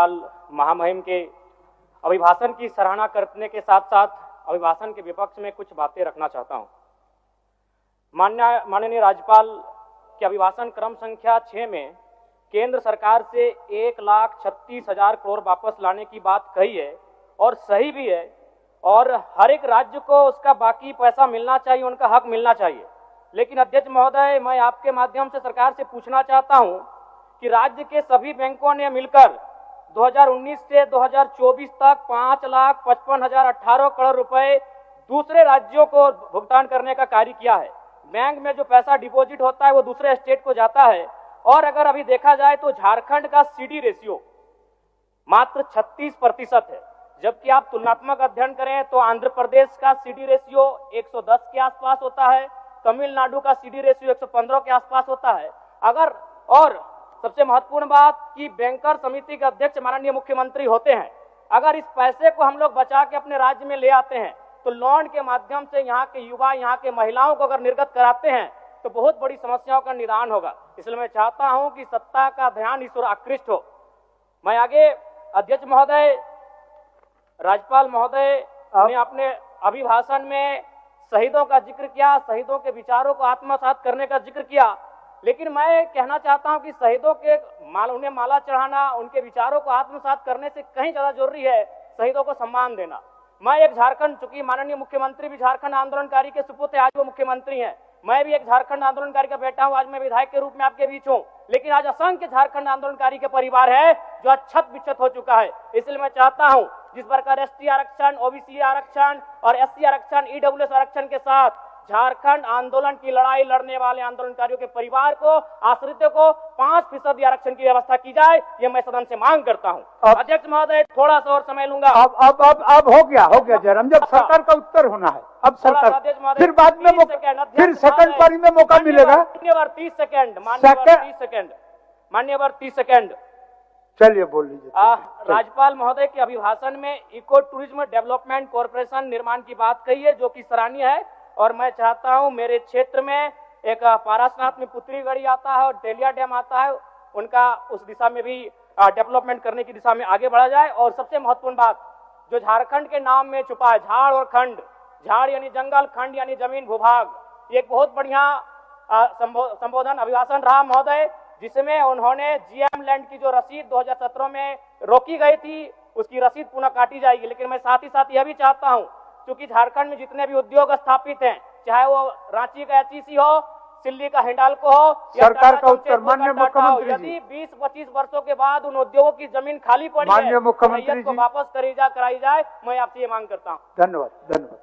महामहिम के अभिभाषण की सराहना करने के साथ साथ अभिभाषण के विपक्ष में कुछ बातें रखना चाहता हूं। माननीय राज्यपाल के अभिभाषण क्रम संख्या 6 में केंद्र सरकार से 1,36,000 करोड़ वापस लाने की बात कही है और सही भी है, और हर एक राज्य को उसका बाकी पैसा मिलना चाहिए, उनका हक मिलना चाहिए। लेकिन अध्यक्ष महोदय, मैं आपके माध्यम से सरकार से पूछना चाहता हूं कि राज्य के सभी बैंकों ने मिलकर 2019 से 2024 तक 5,55,018 करोड़ रुपए दूसरे राज्यों को भुगतान करने का कार्य किया है। बैंक में जो पैसा डिपॉजिट होता है वो दूसरे स्टेट को जाता है, और अगर अभी देखा जाए तो झारखंड का सीडी रेशियो मात्र 36% है, जबकि आप तुलनात्मक अध्ययन करें तो आंध्र प्रदेश का सीडी रेशियो 110 के आसपास होता है, तमिलनाडु का सीडी रेशियो 115 के आसपास होता है। और सबसे महत्वपूर्ण बात कि बैंकर समिति के अध्यक्ष माननीय मुख्यमंत्री होते हैं। अगर इस पैसे को हम लोग बचा के अपने राज्य में ले आते हैं तो लोन के माध्यम से यहाँ के युवा, यहाँ के महिलाओं को अगर निर्गत कराते हैं तो बहुत बड़ी समस्याओं का निदान होगा। इसलिए मैं चाहता हूं कि सत्ता का ध्यान इस ओर आकृष्ट हो। मैं आगे अध्यक्ष महोदय, राज्यपाल महोदय ने अपने अभिभाषण में शहीदों का जिक्र किया, शहीदों के विचारों को आत्मसात करने का जिक्र किया, लेकिन मैं कहना चाहता हूं कि शहीदों के उन्हें माला चढ़ाना, उनके विचारों को आत्मसात करने से कहीं ज्यादा जरूरी है शहीदों को सम्मान देना। मैं एक झारखंड, चूंकि माननीय मुख्यमंत्री भी झारखंड आंदोलनकारी के सुपुत्र है, आज वो मुख्यमंत्री हैं, मैं भी एक झारखंड आंदोलनकारी का बेटा हूं, आज मैं विधायक के रूप में आपके बीच हूं, लेकिन आज असंख्य झारखंड आंदोलनकारी के परिवार है जो अक्षत विक्षत हो चुका है। इसलिए मैं चाहता हूं जिस प्रकार एसटी आरक्षण, ओबीसी आरक्षण और एससी आरक्षण, ईडब्ल्यूएस आरक्षण के साथ झारखंड आंदोलन की लड़ाई लड़ने वाले आंदोलनकारियों के परिवार को, आश्रितों को 5% आरक्षण की व्यवस्था की जाए, ये मैं सदन से मांग करता हूं। अध्यक्ष महोदय, थोड़ा सा और समय लूंगा। अब हो गया जयराम, जब सरकार का उत्तर होना है, अब सरकार फिर बाद में फिर सेकंड पारी में मौका मिलेगा। मान्यवर 30 सेकंड, मान्यवर 30 सेकंड। चलिए बोल लीजिए। राज्यपाल महोदय के अभिभाषण में इको टूरिज्म डेवलपमेंट कॉर्पोरेशन निर्माण की बात कही है, जो कि सराहनीय है, और मैं चाहता हूं मेरे क्षेत्र में एक पारासनाथ में पुत्री गढ़ी आता है और तेलिया डैम आता है, उनका उस दिशा में भी डेवलपमेंट करने की दिशा में आगे बढ़ा जाए। और सबसे महत्वपूर्ण बात जो झारखंड के नाम में छुपा है, झाड़ और खंड, झाड़ यानी जंगल, खंड यानी जमीन भूभाग, ये एक बहुत बढ़िया संबोधन अभिभाषण रहा महोदय, जिसमें उन्होंने जीएम लैंड की जो रसीद 2017 में रोकी गई थी उसकी रसीद पुनः काटी जाएगी। लेकिन मैं साथ ही साथ यह भी चाहता हूं, क्योंकि झारखंड में जितने भी उद्योग स्थापित हैं, चाहे वो रांची का एचईसी हो, दिल्ली का हिंडाल्को हो, सरकार का उत्तर माननीय मुख्यमंत्री जी, यदि 20-25 वर्षों के बाद उन उद्योगों की जमीन खाली पड़ी है, माननीय मुख्यमंत्री जी को वापस कराई जाए, मैं आपसे ये मांग करता हूँ। धन्यवाद।